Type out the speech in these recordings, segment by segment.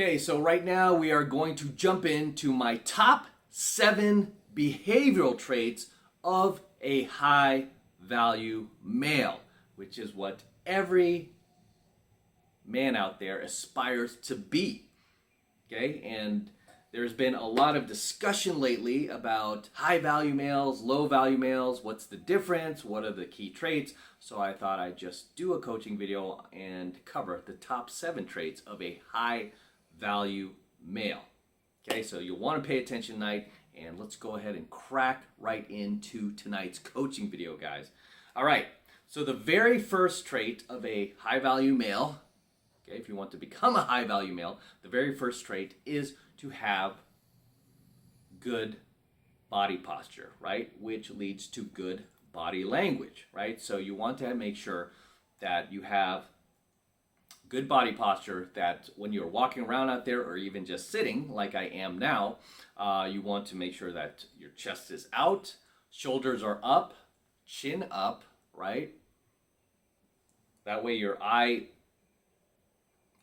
Okay, so right now we are going to jump into my top 7 behavioral traits of a high value male, which is what every man out there aspires to be. Okay, and there's been a lot of discussion lately about high value males, low value males, what's the difference, what are the key traits. So I thought I'd just do a coaching video and cover the top 7 traits of a high value male. Okay, so you'll want to pay attention tonight, and let's go ahead and crack right into tonight's coaching video, guys. All right, so the very first trait of a high value male, okay, if you want to become a high value male, the very first trait is to have good body posture, right? Which leads to good body language, right? So you want to make sure that you have good body posture, that when you're walking around out there or even just sitting like I am now, you want to make sure that your chest is out, shoulders are up, chin up, right? That way your eye,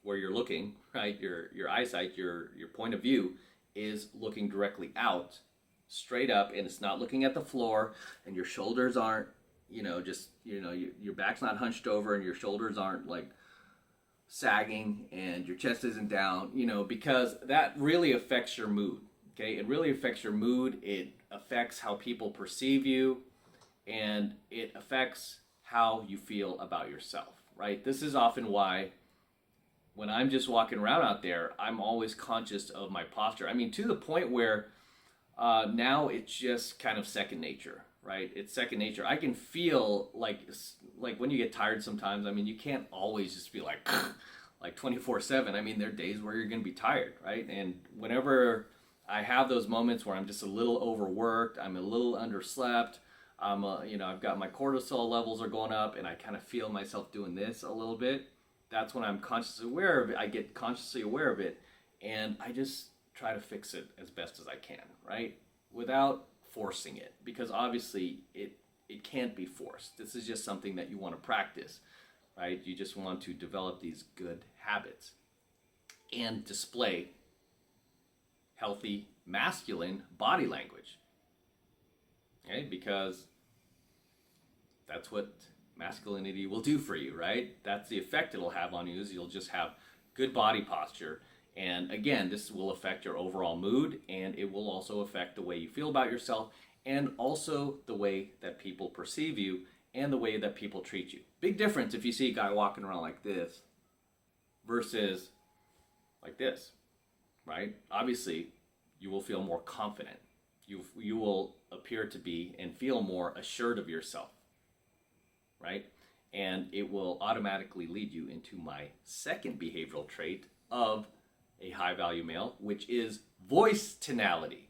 where you're looking, right, your eyesight, your point of view is looking directly out, straight up, and it's not looking at the floor, and your shoulders aren't, your back's not hunched over, and your shoulders aren't like sagging, and your chest isn't down, because that really affects your mood. Okay, it really affects your mood. It affects how people perceive you, and it affects how you feel about yourself, right? This is often why when I'm just walking around out there, I'm always conscious of my posture. I mean, to the point where now it's just kind of second nature, right? It's second nature. I can feel like when you get tired sometimes, I mean, you can't always just be like 24/7. I mean, there are days where you're going to be tired, right? And whenever I have those moments where I'm just a little overworked, I'm a little underslept, I've got my cortisol levels are going up, and I kind of feel myself doing this a little bit. That's when I'm consciously aware of it. I get consciously aware of it, and I just try to fix it as best as I can, right? Without forcing it, because obviously it can't be forced. This is just something that you want to practice, right? You just want to develop these good habits and display healthy masculine body language, okay? Because that's what masculinity will do for you, right? That's the effect it'll have on you, is you'll just have good body posture. And again, this will affect your overall mood, and it will also affect the way you feel about yourself, and also the way that people perceive you and the way that people treat you. Big difference if you see a guy walking around like this versus like this, right? Obviously, you will feel more confident. You will appear to be and feel more assured of yourself, right? And it will automatically lead you into my second behavioral trait of a high value male, which is voice tonality,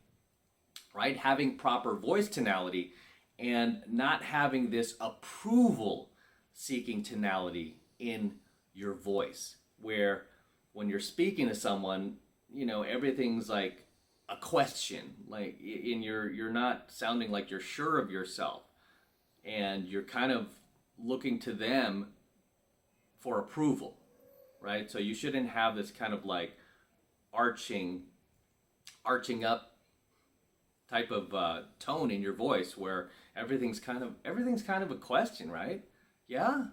right? Having proper voice tonality and not having this approval seeking tonality in your voice, where when you're speaking to someone, everything's like a question, like you're not sounding like you're sure of yourself, and you're kind of looking to them for approval, right? So you shouldn't have this kind of like arching up type of tone in your voice where everything's kind of a question, right? Yeah?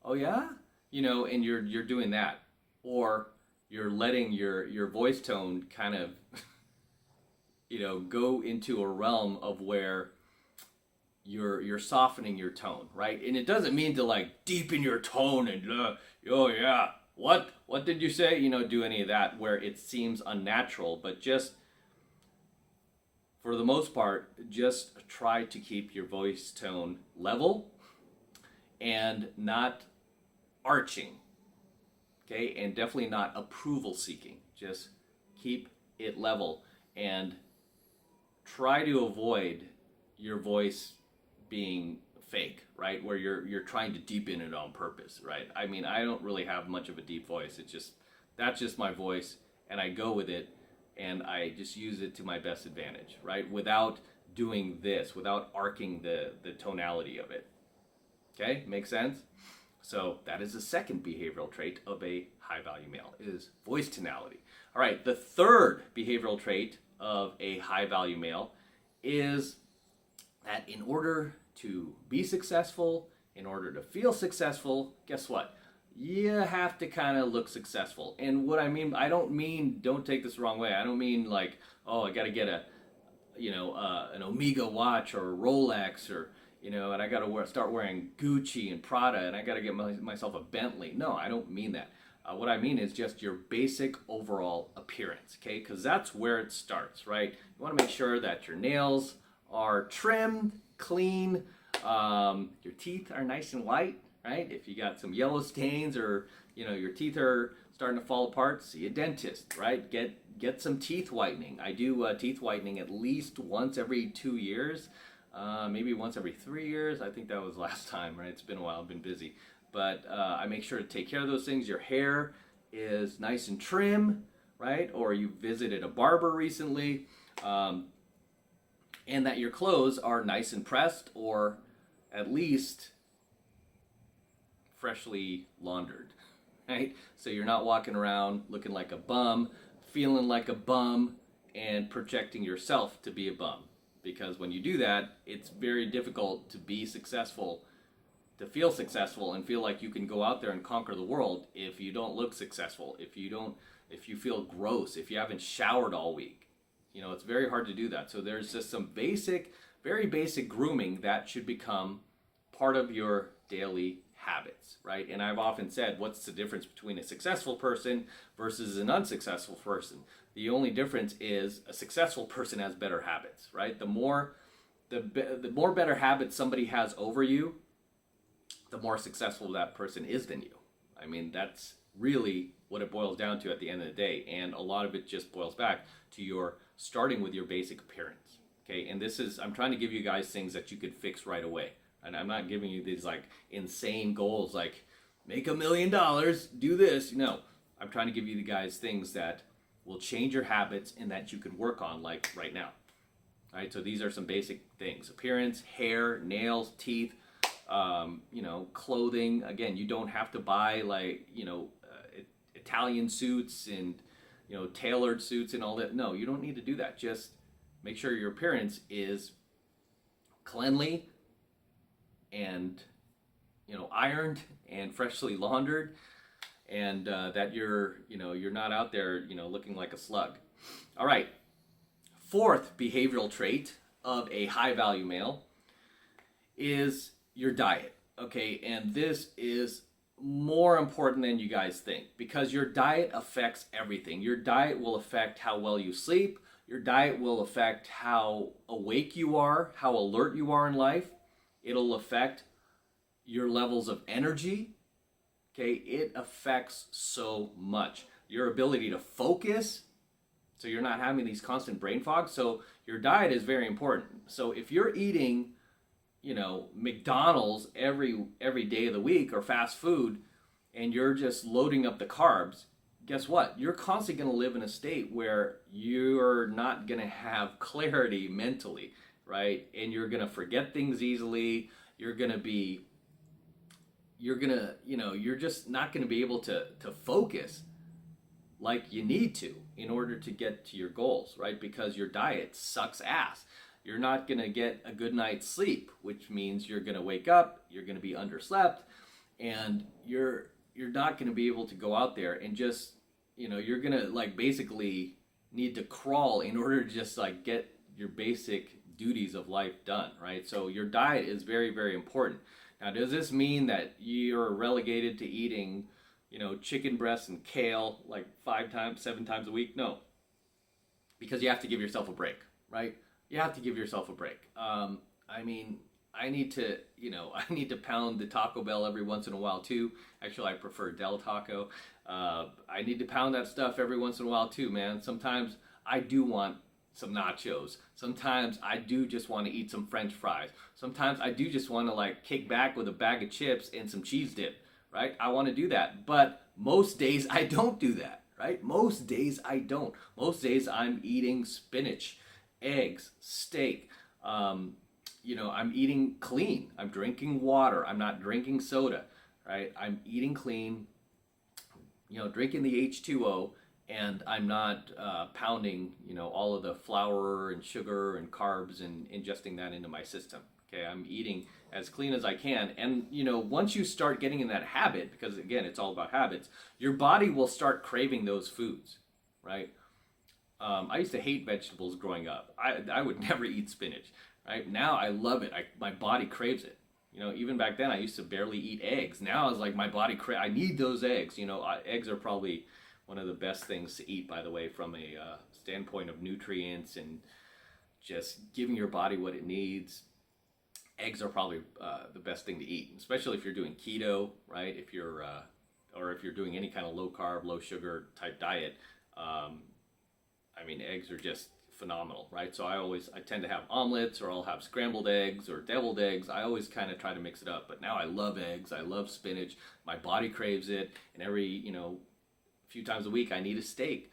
Oh yeah? And you're doing that, or you're letting your voice tone kind of go into a realm of where you're softening your tone, right? And it doesn't mean to like deepen your tone and oh yeah, what did you say? Do any of that where it seems unnatural, but just for the most part, just try to keep your voice tone level and not arching, okay? And definitely not approval seeking. Just keep it level and try to avoid your voice being fake, right? Where you're trying to deepen it on purpose, right? I mean, I don't really have much of a deep voice. That's just my voice, and I go with it, and I just use it to my best advantage, right? Without doing this, without arcing the tonality of it. Okay, makes sense? So that is the second behavioral trait of a high value male, is voice tonality. All right, the third behavioral trait of a high value male is that in order to be successful, in order to feel successful, guess what? You have to kind of look successful. And what I mean, I don't mean, don't take this the wrong way. I don't mean like, oh, I got to get an Omega watch or a Rolex or, and I got to start wearing Gucci and Prada and I got to get myself a Bentley. No, I don't mean that. What I mean is just your basic overall appearance, okay? Because that's where it starts, right? You want to make sure that your nails are trimmed, clean, your teeth are nice and white, right? If you got some yellow stains or your teeth are starting to fall apart, see a dentist, right? Get some teeth whitening. I do teeth whitening at least once every 2 years, maybe once every 3 years. I think that was last time, right? It's been a while, I've been busy. But I make sure to take care of those things. Your hair is nice and trim, right? Or you visited a barber recently. And that your clothes are nice and pressed or at least freshly laundered, right? So you're not walking around looking like a bum, feeling like a bum, and projecting yourself to be a bum. Because when you do that, it's very difficult to be successful, to feel successful and feel like you can go out there and conquer the world if you don't look successful, if you feel gross, if you haven't showered all week. It's very hard to do that. So there's just some very basic grooming that should become part of your daily habits, right? And I've often said, what's the difference between a successful person versus an unsuccessful person? The only difference is a successful person has better habits, right? The more better habits somebody has over you, the more successful that person is than you. I mean, that's really what it boils down to at the end of the day. And a lot of it just boils back to your starting with your basic appearance. Okay, and I'm trying to give you guys things that you could fix right away. And I'm not giving you these like insane goals like make $1 million, do this. No, I'm trying to give you the guys things that will change your habits and that you can work on like right now. All right, so these are some basic things: appearance, hair, nails, teeth, clothing. Again, you don't have to buy like, Italian suits and, tailored suits and all that. No, you don't need to do that. Just make sure your appearance is cleanly and, ironed and freshly laundered, and that you're not out there, looking like a slug. All right. Fourth behavioral trait of a high value male is your diet. Okay, and this is more important than you guys think, because your diet affects everything. Your diet will affect how well you sleep. Your diet will affect how awake you are, how alert you are in life. It'll affect your levels of energy. Okay, it affects so much. Your ability to focus, so you're not having these constant brain fog. So your diet is very important. So if you're eating McDonald's every day of the week or fast food, and you're just loading up the carbs, guess what? You're constantly going to live in a state where you're not going to have clarity mentally, right? And you're going to forget things easily. You're just not going to be able to focus like you need to in order to get to your goals, right? Because your diet sucks ass. You're not going to get a good night's sleep, which means you're going to wake up, you're going to be underslept, and you're not going to be able to go out there and just, you're going to like basically need to crawl in order to just like get your basic duties of life done, right? So your diet is very, very important. Now, does this mean that you're relegated to eating, chicken breasts and kale like 7 times a week? No, because you have to give yourself a break, right? You have to give yourself a break. I need to pound the Taco Bell every once in a while too. Actually, I prefer Del Taco. I need to pound that stuff every once in a while too, man. Sometimes I do want some nachos. Sometimes I do just want to eat some French fries. Sometimes I do just want to like kick back with a bag of chips and some cheese dip, right? I want to do that. But most days I don't do that, right? Most days I don't. Most days I'm eating spinach, eggs, steak. I'm eating clean. I'm drinking water. I'm not drinking soda, right? I'm eating clean, drinking the H2O and I'm not pounding, all of the flour and sugar and carbs and ingesting that into my system. Okay, I'm eating as clean as I can, and once you start getting in that habit, because again, it's all about habits, your body will start craving those foods, right? I used to hate vegetables growing up. I would never eat spinach, right? Now I love it. My body craves it. Even back then I used to barely eat eggs. Now it's like my body I need those eggs. Eggs are probably one of the best things to eat, by the way, from a standpoint of nutrients and just giving your body what it needs. Eggs are probably the best thing to eat, especially if you're doing keto, right? Or if you're doing any kind of low carb, low sugar type diet. Eggs are just phenomenal, right? So I tend to have omelets, or I'll have scrambled eggs or deviled eggs. I always kind of try to mix it up. But now I love eggs. I love spinach. My body craves it, and every few times a week I need a steak,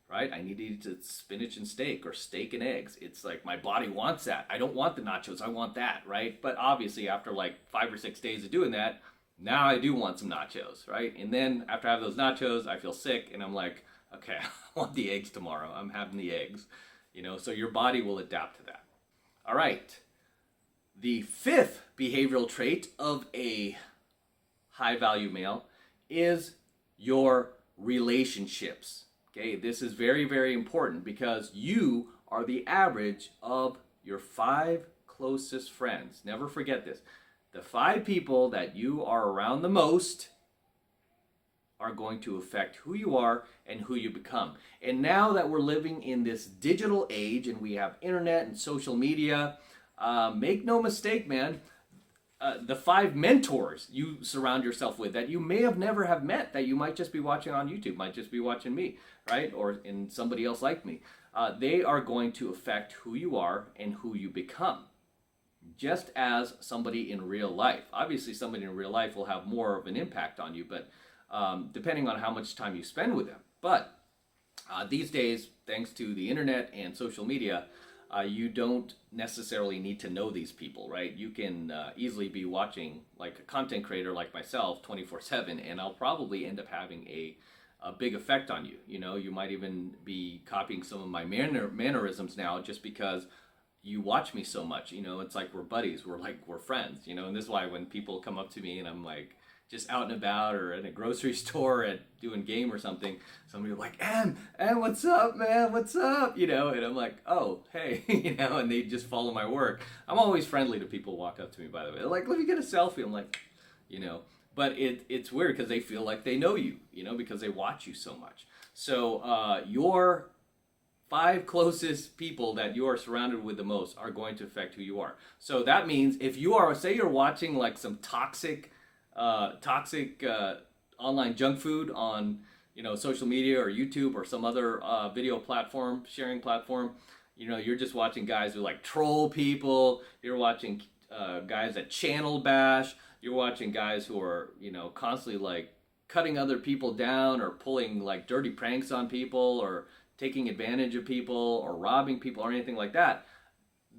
right? I need to eat spinach and steak, or steak and eggs. It's like my body wants that. I don't want the nachos, I want that, right? But obviously after like 5 or 6 days of doing that, now I do want some nachos, right? And then after I have those nachos, I feel sick, and I'm like, okay, I want the eggs tomorrow. I'm having the eggs, so your body will adapt to that. All right. The fifth behavioral trait of a high value male is your relationships. Okay, this is very, very important, because you are the average of your 5 closest friends. Never forget this. The 5 people that you are around the most are going to affect who you are and who you become. And now that we're living in this digital age and we have internet and social media, make no mistake, man, the 5 mentors you surround yourself with that you may have never have met, that you might just be watching on YouTube, might just be watching me, right? Or in somebody else like me. They are going to affect who you are and who you become. Just as somebody in real life. Obviously, somebody in real life will have more of an impact on you, but depending on how much time you spend with them. But these days, thanks to the internet and social media, you don't necessarily need to know these people, right? You can easily be watching like a content creator like myself 24/7, and I'll probably end up having a big effect on you. You might even be copying some of my mannerisms now just because you watch me so much. It's like we're buddies, we're friends, and this is why when people come up to me and I'm like just out and about, or in a grocery store doing game or something, somebody will be like, Em, what's up, man? What's up? And I'm like, oh, hey, and they just follow my work. I'm always friendly to people who walk up to me, by the way. They're like, let me get a selfie. I'm like, but it's weird because they feel like they know you, because they watch you so much. So your 5 closest people that you are surrounded with the most are going to affect who you are. So that means if you are, say you're watching like some toxic online junk food on social media or YouTube or some other video platform, sharing platform, you're just watching guys who like troll people, you're watching guys that channel bash, you're watching guys who are constantly like cutting other people down, or pulling like dirty pranks on people, or taking advantage of people, or robbing people, or anything like that.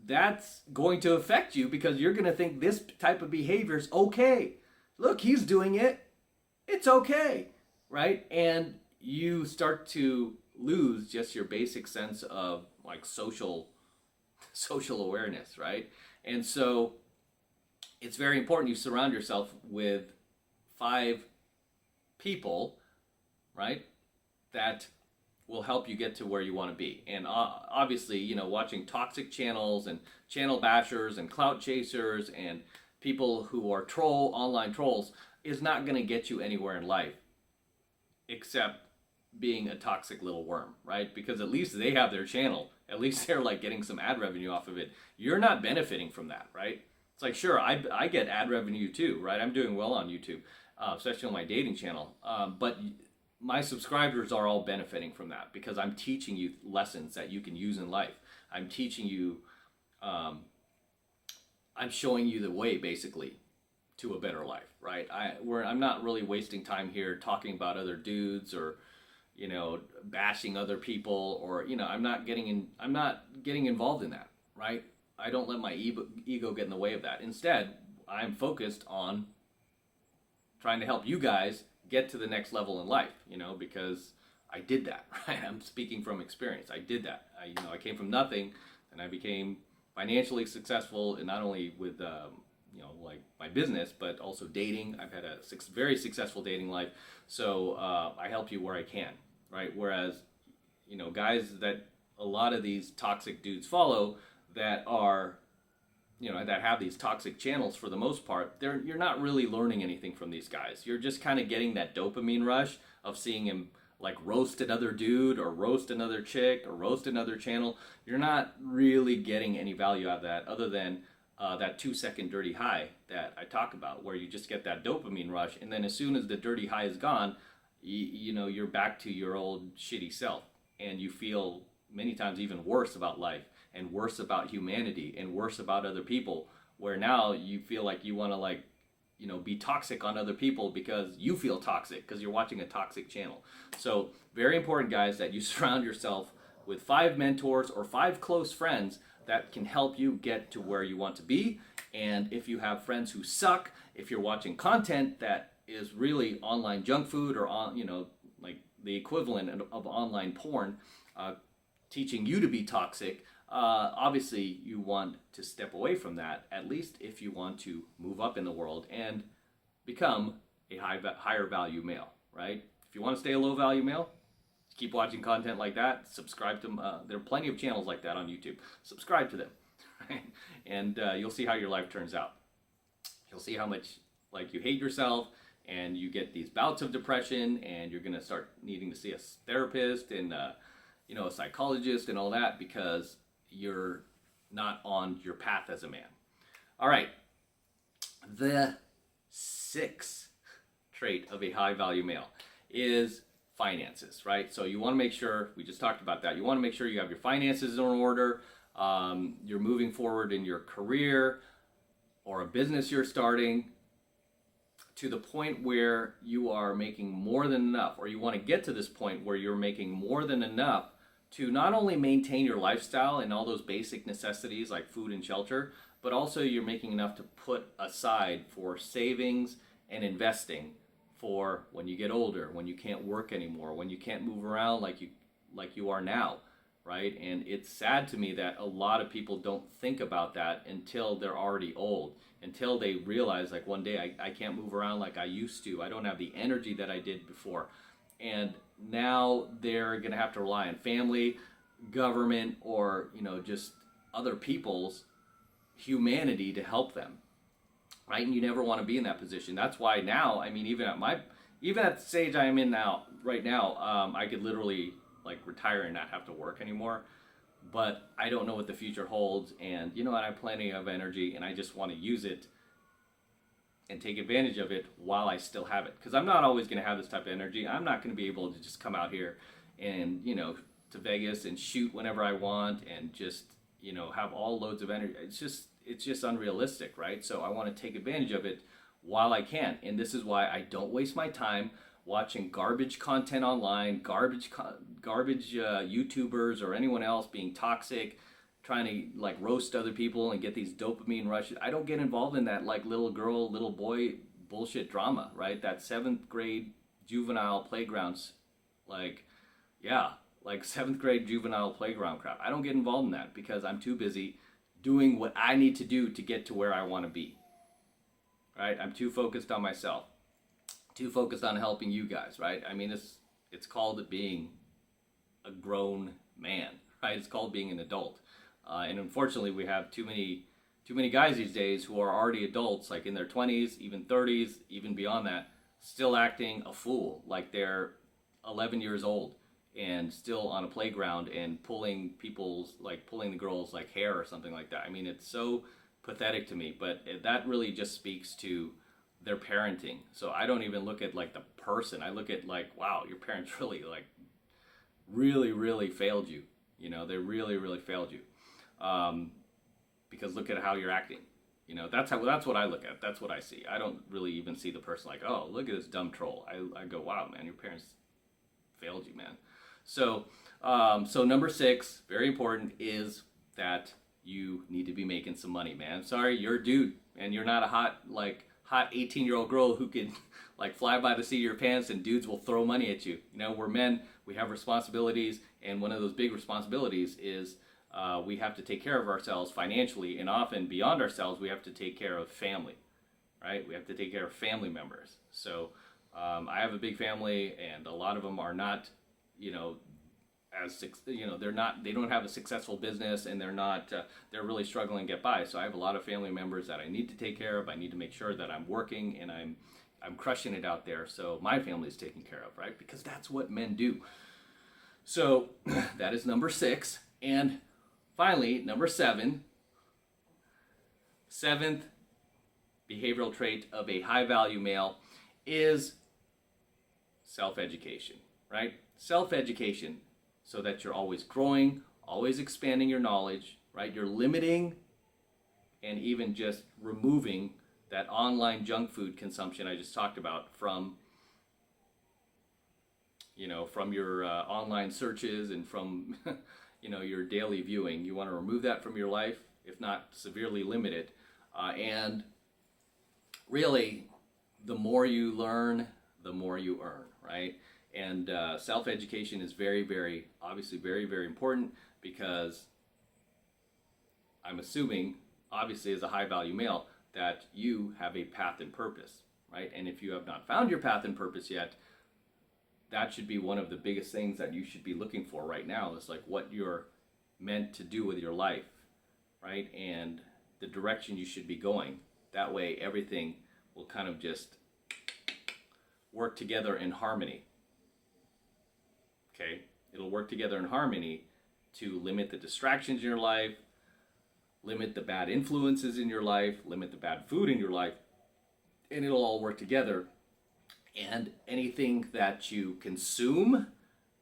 That's going to affect you, because you're going to think this type of behavior is okay. Look, he's doing it. It's okay, right? And you start to lose just your basic sense of like social awareness, right? And so it's very important you surround yourself with 5 people, right, that will help you get to where you want to be. And obviously, watching toxic channels and channel bashers and clout chasers and people who are online trolls is not going to get you anywhere in life, except being a toxic little worm, right? Because at least they have their channel. At least they're like getting some ad revenue off of it. You're not benefiting from that, right? It's like, sure, I get ad revenue too, right? I'm doing well on YouTube, especially on my dating channel. But my subscribers are all benefiting from that, because I'm teaching you lessons that you can use in life. I'm teaching you, I'm showing you the way, basically, to a better life, right? I'm not really wasting time here talking about other dudes, or bashing other people, or I'm not getting involved in that, right? I don't let my ego get in the way of that. Instead, I'm focused on trying to help you guys get to the next level in life, because I did that, right? I'm speaking from experience. I did that. I came from nothing, and I became financially successful, and not only with like my business, but also dating. I've had a very successful dating life, so I help you where I can, right? Whereas, guys that a lot of these toxic dudes follow that are, that have these toxic channels for the most part, you're not really learning anything from these guys. You're just kind of getting that dopamine rush of seeing him like roast another dude or roast another chick or roast another channel. You're not really getting any value out of that other than that 2-second dirty high that I talk about, where you just get that dopamine rush, and then as soon as the dirty high is gone, you're back to your old shitty self, and you feel many times even worse about life and worse about humanity and worse about other people, where now you feel like you want to be toxic on other people because you feel toxic because you're watching a toxic channel. So very important, guys, that you surround yourself with 5 mentors or 5 close friends that can help you get to where you want to be. And if you have friends who suck, if you're watching content that is really online junk food or like the equivalent of online porn, teaching you to be toxic, obviously you want to step away from that, at least if you want to move up in the world and become a higher value male, right? If you want to stay a low value male, keep watching content like that. Subscribe to them. There are plenty of channels like that on YouTube. Subscribe to them, right? And you'll see how your life turns out. You'll see how much like you hate yourself, and you get these bouts of depression, and you're gonna start needing to see a therapist and a psychologist and all that, because you're not on your path as a man. All right, the 6th trait of a high value male is finances, right? So you want to make sure, we just talked about that, you want to make sure you have your finances in order, you're moving forward in your career or a business you're starting to the point where you are making more than enough, or you want to get to this point where you're making more than enough to not only maintain your lifestyle and all those basic necessities like food and shelter, but also you're making enough to put aside for savings and investing for when you get older, when you can't work anymore, when you can't move around like you are now, right? And it's sad to me that a lot of people don't think about that until they're already old, until they realize like one day I can't move around like I used to. I don't have the energy that I did before. And now they're gonna have to rely on family, government, or just other people's humanity to help them. Right? And you never want to be in that position. That's why now, I mean, even at the stage I am in right now, I could literally like retire and not have to work anymore. But I don't know what the future holds, and I have plenty of energy, and I just want to use it and take advantage of it while I still have it. Because I'm not always going to have this type of energy. I'm not going to be able to just come out here and to Vegas and shoot whenever I want and just have all loads of energy. It's just unrealistic, right? So I want to take advantage of it while I can. And this is why I don't waste my time watching garbage content online, garbage YouTubers or anyone else being toxic, trying to like roast other people and get these dopamine rushes. I don't get involved in that like little girl, little boy bullshit drama, right? That 7th grade juvenile playgrounds, like 7th grade juvenile playground crap. I don't get involved in that because I'm too busy doing what I need to do to get to where I want to be. Right? I'm too focused on myself. Too focused on helping you guys, right? I mean, it's called being a grown man, right? It's called being an adult. And unfortunately, we have too many guys these days who are already adults, like in their 20s, even 30s, even beyond that, still acting a fool, like they're 11 years old and still on a playground and pulling the girls' like hair or something like that. I mean, it's so pathetic to me, but that really just speaks to their parenting. So I don't even look at like the person. I look at like, wow, your parents really really failed you. They really failed you. Because look at how you're acting. That's what I look at. That's what I see. I don't really even see the person like, oh, look at this dumb troll. I go, wow, man, your parents failed you, man. So number 6, very important, is that you need to be making some money, man. Sorry, you're a dude, and you're not a hot 18-year-old girl who can like fly by the seat of your pants and dudes will throw money at you. We're men We have responsibilities, and one of those big responsibilities is we have to take care of ourselves financially, and often beyond ourselves, we have to take care of family, right? We have to take care of family members. So I have a big family, and a lot of them are not, they don't have a successful business, and they're really struggling to get by. So I have a lot of family members that I need to take care of. I need to make sure that I'm working and I'm crushing it out there, so my family's taken care of, right? Because that's what men do. So that is number 6. And finally, number 7, seventh behavioral trait of a high-value male is self-education, right? Self-education, so that you're always growing, always expanding your knowledge, right? You're limiting and even just removing that online junk food consumption I just talked about from your online searches and from your daily viewing. You want to remove that from your life, if not severely limit it. And really, the more you learn, the more you earn, right? And self-education is very, very, obviously very, very important, because I'm assuming, obviously as a high-value male, that you have a path and purpose, right? And if you have not found your path and purpose yet, that should be one of the biggest things that you should be looking for right now, is like what you're meant to do with your life, right? And the direction you should be going. That way everything will kind of just work together in harmony. Okay? It'll work together in harmony to limit the distractions in your life, limit the bad influences in your life, limit the bad food in your life, and it'll all work together. And anything that you consume,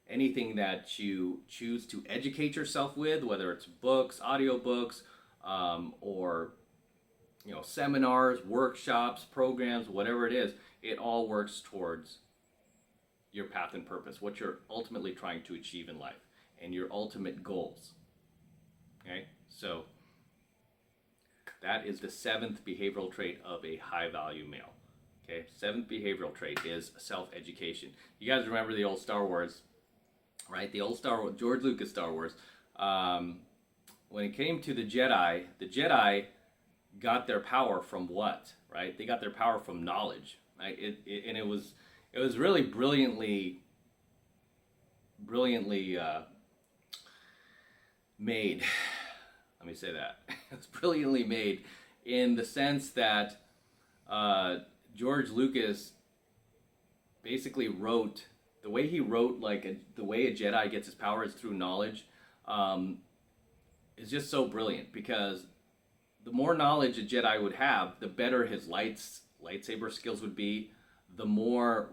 anything that you choose to educate yourself with, whether it's books, audiobooks, or seminars, workshops, programs, whatever it is, it all works towards your path and purpose, what you're ultimately trying to achieve in life, and your ultimate goals. Okay? So that is the 7th behavioral trait of a high-value male. Okay, 7th behavioral trait is self-education. You guys remember the old Star Wars, right? The old Star Wars, George Lucas Star Wars. When it came to the Jedi got their power from what? Right? They got their power from knowledge. Right? It was really brilliantly made. Let me say that. It's brilliantly made in the sense that George Lucas basically wrote, the way he wrote, the way a Jedi gets his power is through knowledge, is just so brilliant, because the more knowledge a Jedi would have, the better his lightsaber skills would be, the more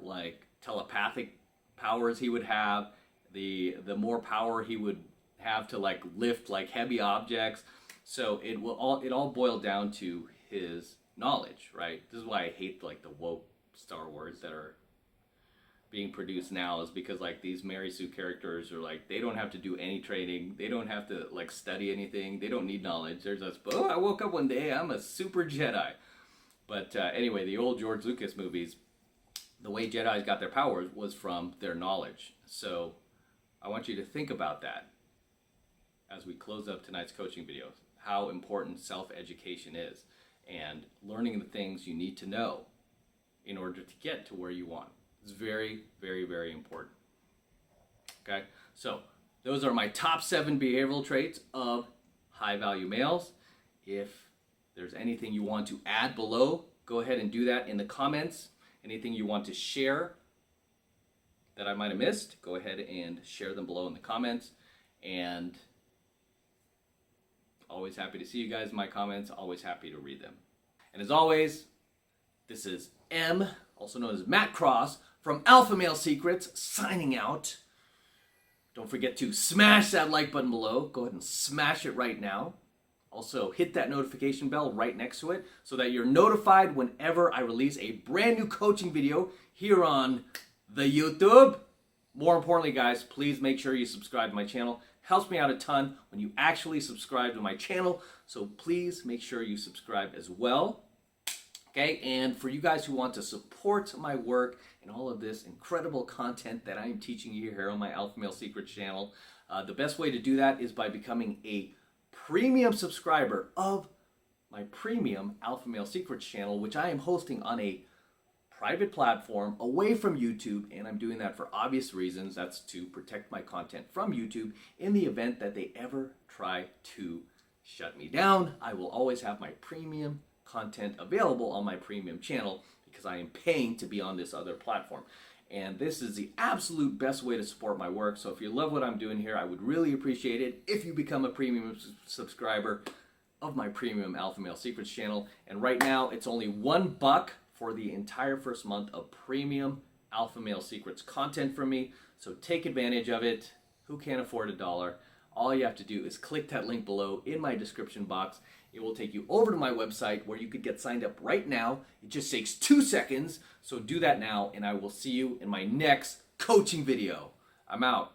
telepathic powers he would have, the more power he would have to lift heavy objects. So it all boiled down to his knowledge, right? This is why I hate the woke Star Wars that are being produced now, is because these Mary Sue characters are they don't have to do any training, they don't have to study anything, they don't need knowledge. They're just, I woke up one day, I'm a super Jedi. But anyway, the old George Lucas movies, the way Jedis got their powers was from their knowledge. So I want you to think about that as we close up tonight's coaching video, how important self-education is, and learning the things you need to know in order to get to where you want. It's very, very, very important. Okay, so those are my top 7 behavioral traits of high-value males. If there's anything you want to add below, go ahead and do that in the comments. Anything you want to share that I might have missed, go ahead and share them below in the comments. And always happy to see you guys in my comments, always happy to read them. And as always, this is M, also known as Matt Cross, from AlphaMaleSecrets, signing out. Don't forget to smash that like button below. Go ahead and smash it right now. Also, hit that notification bell right next to it so that you're notified whenever I release a brand new coaching video here on the YouTube. More importantly, guys, please make sure you subscribe to my channel. Helps me out a ton when you actually subscribe to my channel, so please make sure you subscribe as well. Okay, and for you guys who want to support my work and all of this incredible content that I am teaching you here on my Alpha Male Secrets channel, the best way to do that is by becoming a premium subscriber of my premium Alpha Male Secrets channel, which I am hosting on a private platform away from YouTube, and I'm doing that for obvious reasons. That's to protect my content from YouTube in the event that they ever try to shut me down. I will always have my premium content available on my premium channel because I am paying to be on this other platform. And this is the absolute best way to support my work. So if you love what I'm doing here, I would really appreciate it if you become a premium subscriber of my premium Alpha Male Secrets channel. And right now it's only $1 for the entire first month of premium Alpha Male Secrets content from me. So take advantage of it. Who can't afford $1? All you have to do is click that link below in my description box. It will take you over to my website where you could get signed up right now. It just takes 2 seconds. So do that now, and I will see you in my next coaching video. I'm out.